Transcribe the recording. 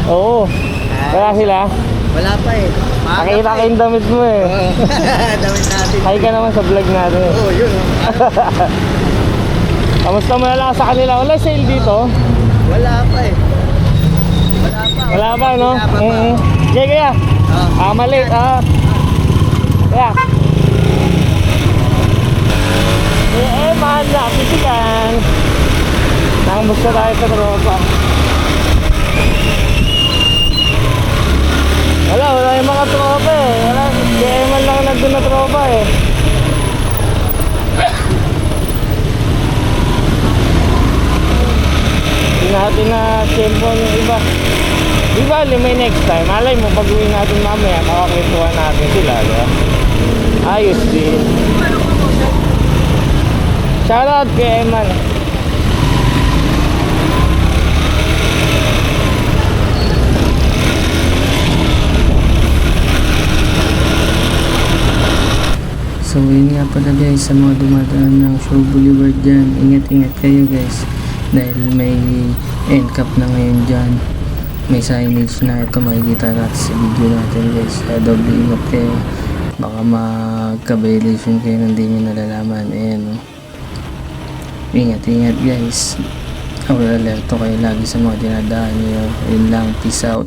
Oo. Kaya sila. Wala pa eh. Nakita ko yung damit mo eh. Oo. Damit natin. Hi ka naman sa vlog natin. Oo, yun. Kamusta mo na lang sa kanila? Wala sale dito? Wala pa eh. Wala pa. Wala ba, no? Wala pa. Okay, kaya. Mali. Kaya. Man, napisikan. Nakamusta tayo sa tropa. Wala yung mga tropa eh. Wala, kaya man lang nandun na tropa eh. Hindi natin na tempo yung iba. Di ba, may next time. Malay mo, pag uwi natin mamaya, makakwentuhan natin sila. Diba? Ayos din. Shoutout kay Eman. So yun nga pala guys, sa mga dumadaan ng Shaw Boulevard dyan, ingat-ingat kayo guys dahil may end cap na ngayon dyan, may signage na. Ito makikita natin sa video natin guys, kaya doble ingat kayo, baka magka-violation kayo na hindi nyo nalalaman. Ayan, ingat-ingat guys, alerto kayo lagi sa mga dinadaan nyo. Yun lang, peace out.